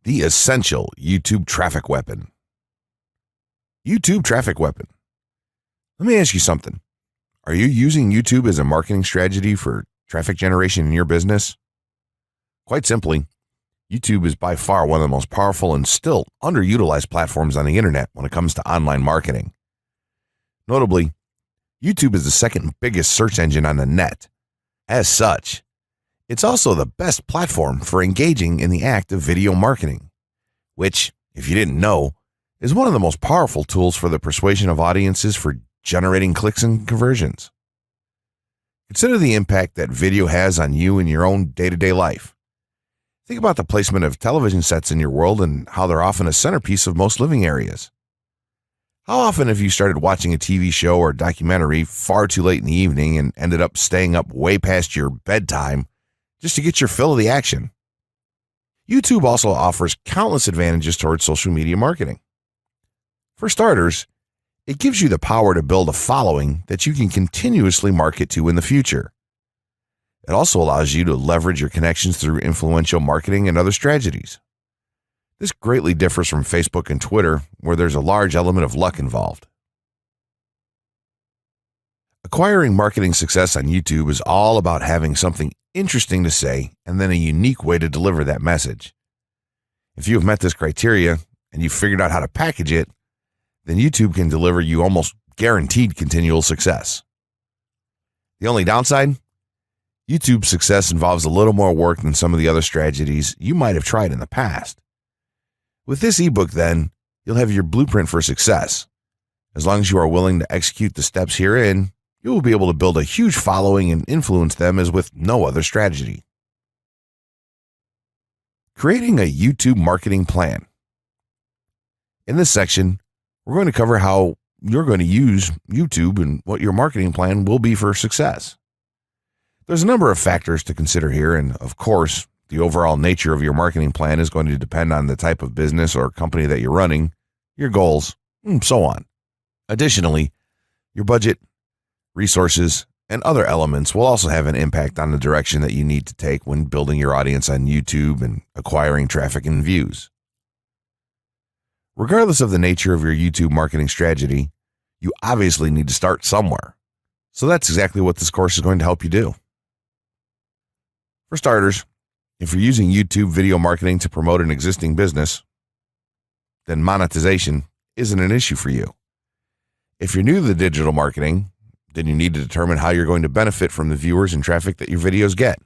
The essential YouTube traffic weapon. YouTube traffic weapon. Let me ask you something. Are you using YouTube as a marketing strategy for traffic generation in your business? Quite simply, YouTube is by far one of the most powerful and still underutilized platforms on the internet when it comes to online marketing. Notably, YouTube is the second biggest search engine on the net. As such, it's also the best platform for engaging in the act of video marketing, which, if you didn't know, is one of the most powerful tools for the persuasion of audiences for generating clicks and conversions. Consider the impact that video has on you in your own day-to-day life. Think about the placement of television sets in your world and how they're often a centerpiece of most living areas. How often have you started watching a TV show or documentary far too late in the evening and ended up staying up way past your bedtime just to get your fill of the action? YouTube also offers countless advantages towards social media marketing. For starters, it gives you the power to build a following that you can continuously market to in the future. It also allows you to leverage your connections through influential marketing and other strategies. This greatly differs from Facebook and Twitter, where there's a large element of luck involved. Acquiring marketing success on YouTube is all about having something interesting to say and then a unique way to deliver that message. If you have met this criteria and you've figured out how to package it, then YouTube can deliver you almost guaranteed continual success. The only downside? YouTube's success involves a little more work than some of the other strategies you might have tried in the past. With this ebook, then, you'll have your blueprint for success. As long as you are willing to execute the steps herein, you will be able to build a huge following and influence them as with no other strategy. Creating a YouTube marketing plan. In this section, we're going to cover how you're going to use YouTube and what your marketing plan will be for success. There's a number of factors to consider here, and of course, the overall nature of your marketing plan is going to depend on the type of business or company that you're running, your goals, and so on. Additionally, your budget, resources, and other elements will also have an impact on the direction that you need to take when building your audience on YouTube and acquiring traffic and views. Regardless of the nature of your YouTube marketing strategy, you obviously need to start somewhere. So that's exactly what this course is going to help you do. For starters, if you're using YouTube video marketing to promote an existing business, then monetization isn't an issue for you. If you're new to the digital marketing, then you need to determine how you're going to benefit from the viewers and traffic that your videos get.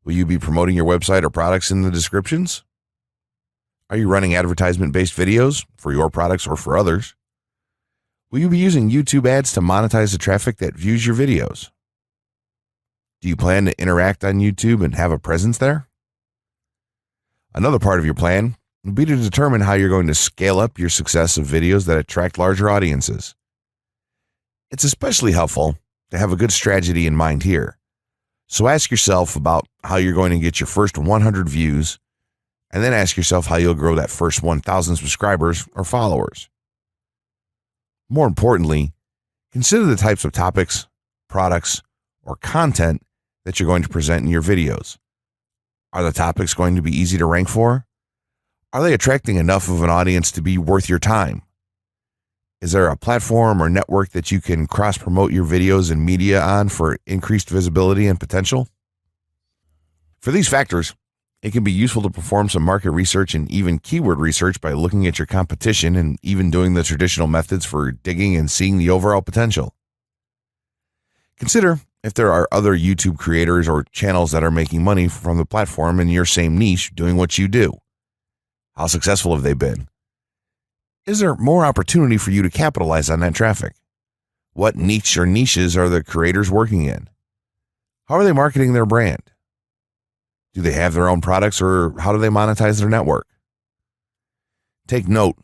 Will you be promoting your website or products in the descriptions? Are you running advertisement-based videos for your products or for others? Will you be using YouTube ads to monetize the traffic that views your videos? Do you plan to interact on YouTube and have a presence there? Another part of your plan would be to determine how you're going to scale up your success of videos that attract larger audiences. It's especially helpful to have a good strategy in mind here. So ask yourself about how you're going to get your first 100 views, and then ask yourself how you'll grow that first 1,000 subscribers or followers. More importantly, consider the types of topics, products, or content that you're going to present in your videos. Are the topics going to be easy to rank for? Are they attracting enough of an audience to be worth your time? Is there a platform or network that you can cross-promote your videos and media on for increased visibility and potential? For these factors, it can be useful to perform some market research and even keyword research by looking at your competition and even doing the traditional methods for digging and seeing the overall potential. Consider if there are other YouTube creators or channels that are making money from the platform in your same niche doing what you do. How successful have they been? Is there more opportunity for you to capitalize on that traffic? What niche or niches are the creators working in? How are they marketing their brand? Do they have their own products, or how do they monetize their network? Take note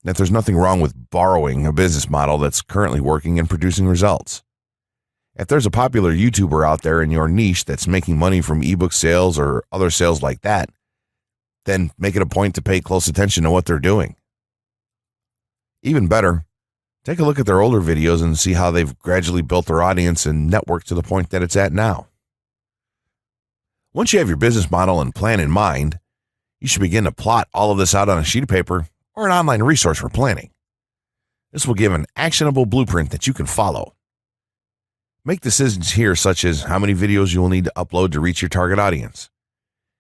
that there's nothing wrong with borrowing a business model that's currently working and producing results. If there's a popular YouTuber out there in your niche that's making money from ebook sales or other sales like that, then make it a point to pay close attention to what they're doing. Even better, take a look at their older videos and see how they've gradually built their audience and network to the point that it's at now. Once you have your business model and plan in mind, You should begin to plot all of this out on a sheet of paper or an online resource for planning. This will give an actionable blueprint that you can follow. Make decisions here such as how many videos you will need to upload to reach your target audience.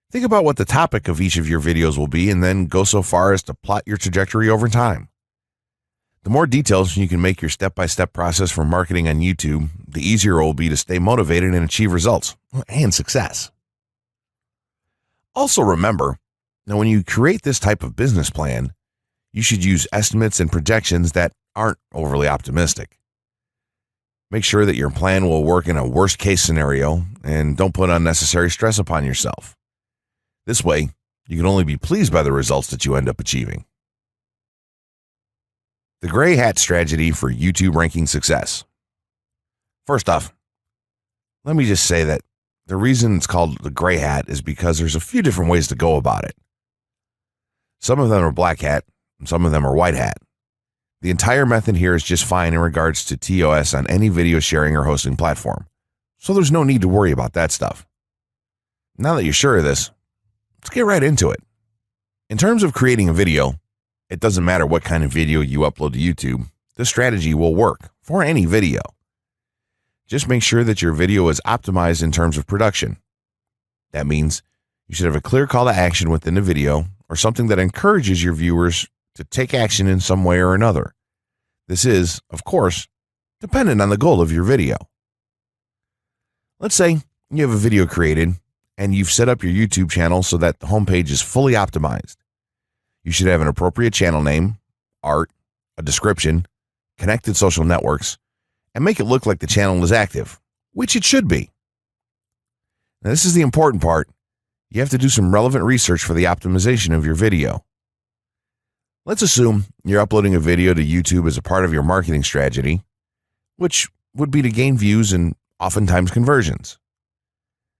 Think about what the topic of each of your videos will be and then go so far as to plot your trajectory over time. The more details you can make your step-by-step process for marketing on YouTube, the easier it will be to stay motivated and achieve results and success. Also remember, now when you create this type of business plan, you should use estimates and projections that aren't overly optimistic. Make sure that your plan will work in a worst-case scenario and don't put unnecessary stress upon yourself. This way, you can only be pleased by the results that you end up achieving. The gray hat strategy for YouTube ranking success. First off, let me just say that the reason it's called the gray hat is because there's a few different ways to go about it. Some of them are black hat, and some of them are white hat. The entire method here is just fine in regards to TOS on any video sharing or hosting platform, so there's no need to worry about that stuff. Now that you're sure of this, let's get right into it. In terms of creating a video, it doesn't matter what kind of video you upload to YouTube, this strategy will work for any video. Just make sure that your video is optimized in terms of production. That means you should have a clear call to action within the video or something that encourages your viewers to take action in some way or another. This is, of course, dependent on the goal of your video. Let's say you have a video created and you've set up your YouTube channel so that the homepage is fully optimized. You should have an appropriate channel name, art, a description, connected social networks, and make it look like the channel is active, which it should be. Now, this is the important part. You have to do some relevant research for the optimization of your video. Let's assume you're uploading a video to YouTube as a part of your marketing strategy, which would be to gain views and oftentimes conversions.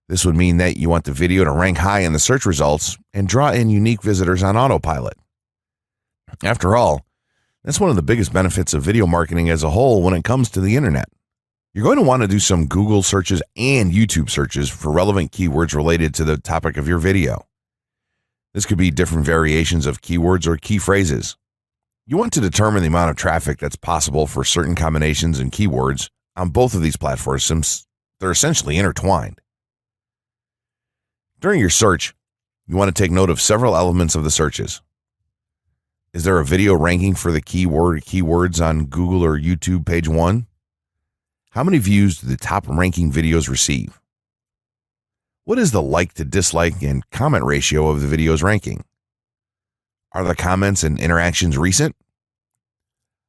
This would mean that you want the video to rank high in the search results and draw in unique visitors on autopilot. After all, that's one of the biggest benefits of video marketing as a whole when it comes to the internet. You're going to want to do some Google searches and YouTube searches for relevant keywords related to the topic of your video. This could be different variations of keywords or key phrases. You want to determine the amount of traffic that's possible for certain combinations and keywords on both of these platforms since they're essentially intertwined. During your search, you want to take note of several elements of the searches. Is there a video ranking for the keywords on Google or YouTube page 1? How many views do the top ranking videos receive? What is the like to dislike and comment ratio of the video's ranking? Are the comments and interactions recent?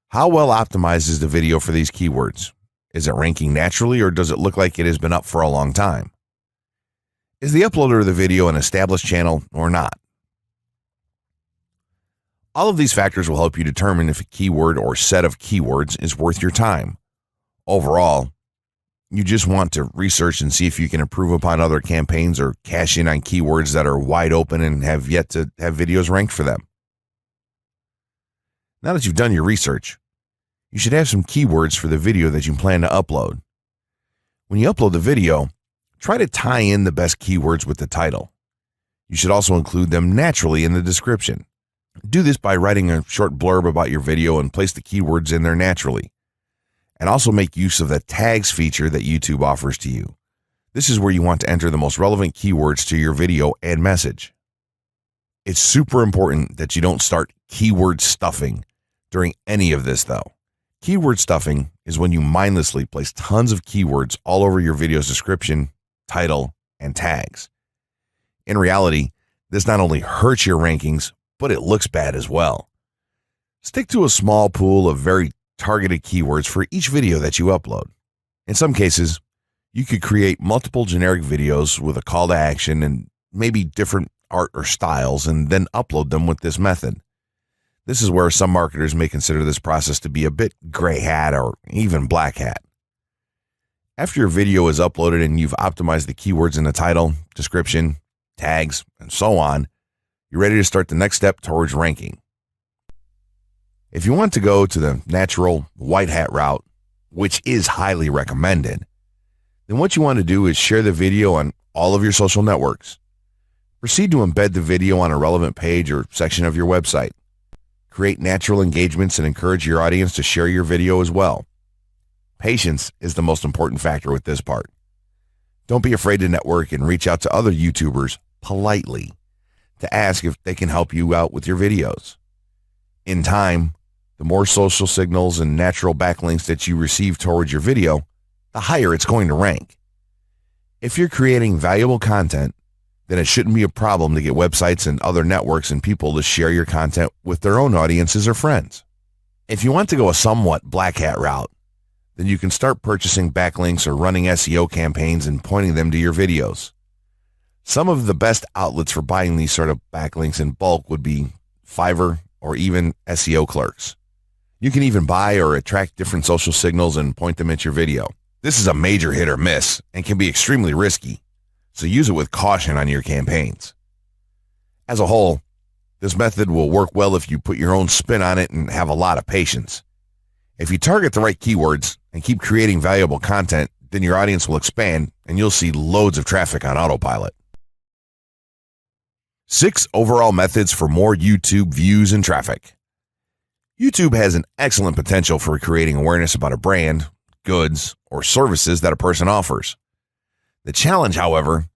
How well optimized is the video for these keywords? Is it ranking naturally or does it look like it has been up for a long time? Is the uploader of the video an established channel or not? All of these factors will help you determine if a keyword or set of keywords is worth your time. Overall, you just want to research and see if you can improve upon other campaigns or cash in on keywords that are wide open and have yet to have videos ranked for them. Now that you've done your research, you should have some keywords for the video that you plan to upload. When you upload the video, try to tie in the best keywords with the title. You should also include them naturally in the description. Do this by writing a short blurb about your video and place the keywords in there naturally. And also make use of the tags feature that YouTube offers to you. This is where you want to enter the most relevant keywords to your video and message. It's super important that you don't start keyword stuffing during any of this though. Keyword stuffing is when you mindlessly place tons of keywords all over your video's description, title, and tags. In reality, this not only hurts your rankings, but it looks bad as well. Stick to a small pool of very targeted keywords for each video that you upload. In some cases, you could create multiple generic videos with a call to action and maybe different art or styles and then upload them with this method. This is where some marketers may consider this process to be a bit gray hat or even black hat. After your video is uploaded and you've optimized the keywords in the title, description, tags, and so on, you're ready to start the next step towards ranking. If you want to go to the natural white hat route, which is highly recommended, then what you want to do is share the video on all of your social networks. Proceed to embed the video on a relevant page or section of your website. Create natural engagements and encourage your audience to share your video as well. Patience is the most important factor with this part. Don't be afraid to network and reach out to other YouTubers politely to ask if they can help you out with your videos. In time, the more social signals and natural backlinks that you receive towards your video, the higher it's going to rank. If you're creating valuable content, then it shouldn't be a problem to get websites and other networks and people to share your content with their own audiences or friends. If you want to go a somewhat black hat route, then you can start purchasing backlinks or running SEO campaigns and pointing them to your videos. Some of the best outlets for buying these sort of backlinks in bulk would be Fiverr or even SEO clerks. You can even buy or attract different social signals and point them at your video. This is a major hit or miss and can be extremely risky, so use it with caution on your campaigns. As a whole, this method will work well if you put your own spin on it and have a lot of patience. If you target the right keywords and keep creating valuable content, then your audience will expand and you'll see loads of traffic on autopilot. 6 overall methods for more YouTube views and traffic. YouTube has an excellent potential for creating awareness about a brand, goods, or services that a person offers. The challenge, however,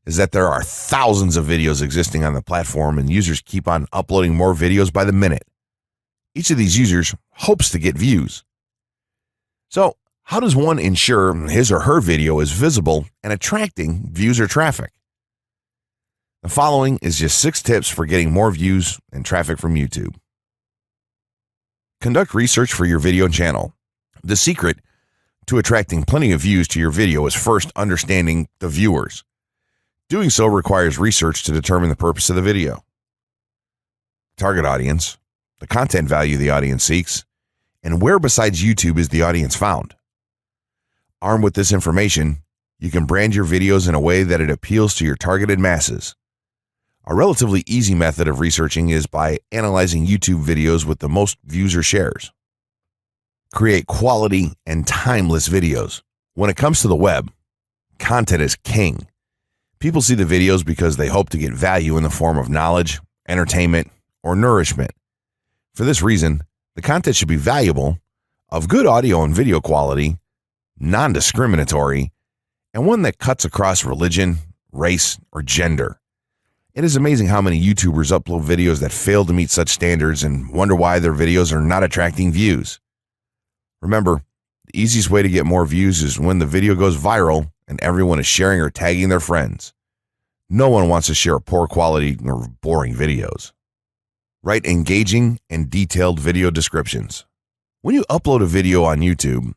is that there are thousands of videos existing on the platform and users keep on uploading more videos by the minute. Each of these users hopes to get views. So, how does one ensure his or her video is visible and attracting views or traffic? The following is just 6 tips for getting more views and traffic from YouTube. Conduct research for your video channel. The secret to attracting plenty of views to your video is first understanding the viewers. Doing so requires research to determine the purpose of the video, target audience, the content value the audience seeks, and where besides YouTube is the audience found. Armed with this information, you can brand your videos in a way that it appeals to your targeted masses. A relatively easy method of researching is by analyzing YouTube videos with the most views or shares. Create quality and timeless videos. When it comes to the web, content is king. People see the videos because they hope to get value in the form of knowledge, entertainment, or nourishment. For this reason, the content should be valuable, of good audio and video quality, non-discriminatory, and one that cuts across religion, race, or gender. It is amazing how many YouTubers upload videos that fail to meet such standards and wonder why their videos are not attracting views. Remember, the easiest way to get more views is when the video goes viral and everyone is sharing or tagging their friends. No one wants to share poor quality or boring videos. Write engaging and detailed video descriptions. When you upload a video on YouTube,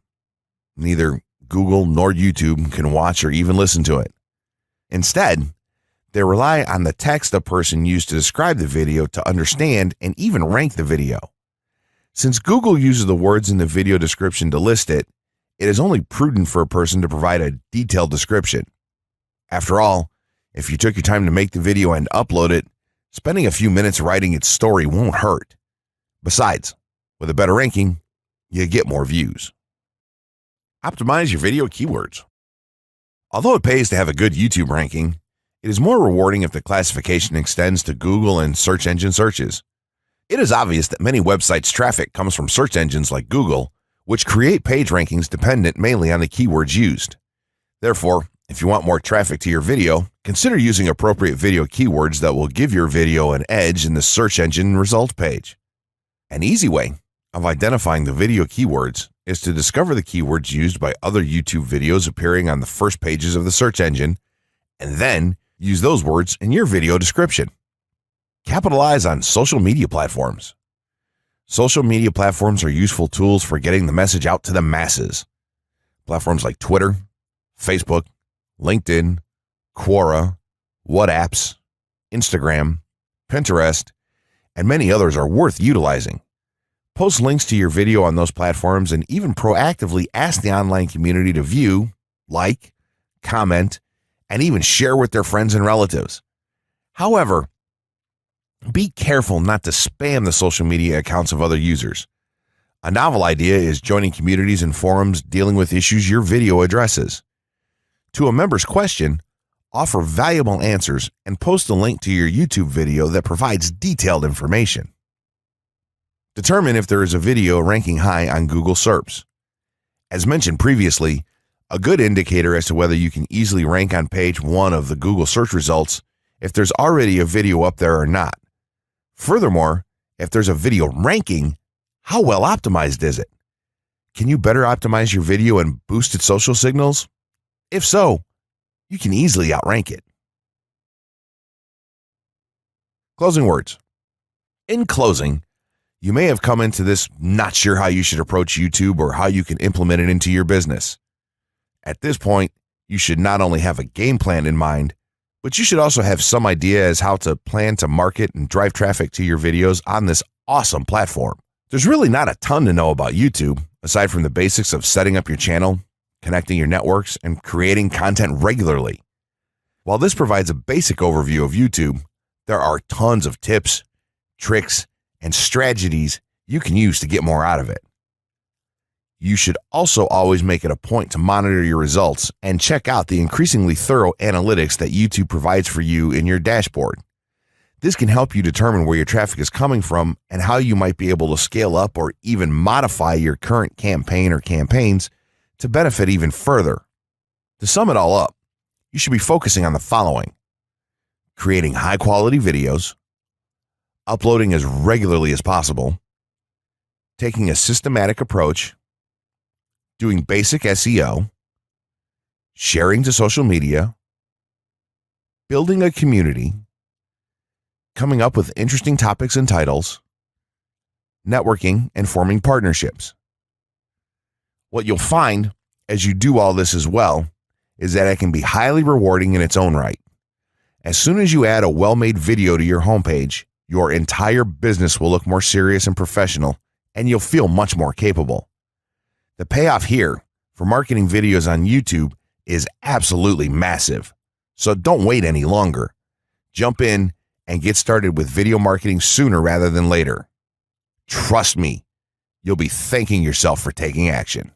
neither Google nor YouTube can watch or even listen to it. Instead, they rely on the text a person used to describe the video to understand and even rank the video. Since Google uses the words in the video description to list it, it is only prudent for a person to provide a detailed description. After all, if you took your time to make the video and upload it, spending a few minutes writing its story won't hurt. Besides, with a better ranking, you get more views. Optimize your video keywords. Although it pays to have a good YouTube ranking, it is more rewarding if the classification extends to Google and search engine searches. It is obvious that many websites' traffic comes from search engines like Google, which create page rankings dependent mainly on the keywords used. Therefore, if you want more traffic to your video, consider using appropriate video keywords that will give your video an edge in the search engine result page. An easy way of identifying the video keywords is to discover the keywords used by other YouTube videos appearing on the first pages of the search engine, and then use those words in your video description. Capitalize on social media platforms. Social media platforms are useful tools for getting the message out to the masses. Platforms like Twitter, Facebook, LinkedIn, Quora, WhatsApp, Instagram, Pinterest, and many others are worth utilizing. Post links to your video on those platforms and even proactively ask the online community to view, like, comment, and even share with their friends and relatives. However, be careful not to spam the social media accounts of other users. A novel idea is joining communities and forums dealing with issues your video addresses. To a member's question, offer valuable answers, and post a link to your YouTube video that provides detailed information. Determine if there is a video ranking high on Google SERPs. As mentioned previously, a good indicator as to whether you can easily rank on page 1 of the Google search results if there's already a video up there or not. Furthermore, if there's a video ranking, how well optimized is it? Can you better optimize your video and boost its social signals? If so, you can easily outrank it. Closing words. In closing, you may have come into this not sure how you should approach YouTube or how you can implement it into your business. At this point, you should not only have a game plan in mind, but you should also have some idea as how to plan to market and drive traffic to your videos on this awesome platform. There's really not a ton to know about YouTube, aside from the basics of setting up your channel, connecting your networks, and creating content regularly. While this provides a basic overview of YouTube, there are tons of tips, tricks, and strategies you can use to get more out of it. You should also always make it a point to monitor your results and check out the increasingly thorough analytics that YouTube provides for you in your dashboard. This can help you determine where your traffic is coming from and how you might be able to scale up or even modify your current campaign or campaigns to benefit even further. To sum it all up, you should be focusing on the following: creating high-quality videos, uploading as regularly as possible, taking a systematic approach, doing basic SEO, sharing to social media, building a community, coming up with interesting topics and titles, networking, and forming partnerships. What you'll find as you do all this as well is that it can be highly rewarding in its own right. As soon as you add a well-made video to your homepage, your entire business will look more serious and professional, and you'll feel much more capable. The payoff here for marketing videos on YouTube is absolutely massive. So don't wait any longer. Jump in and get started with video marketing sooner rather than later. Trust me, you'll be thanking yourself for taking action.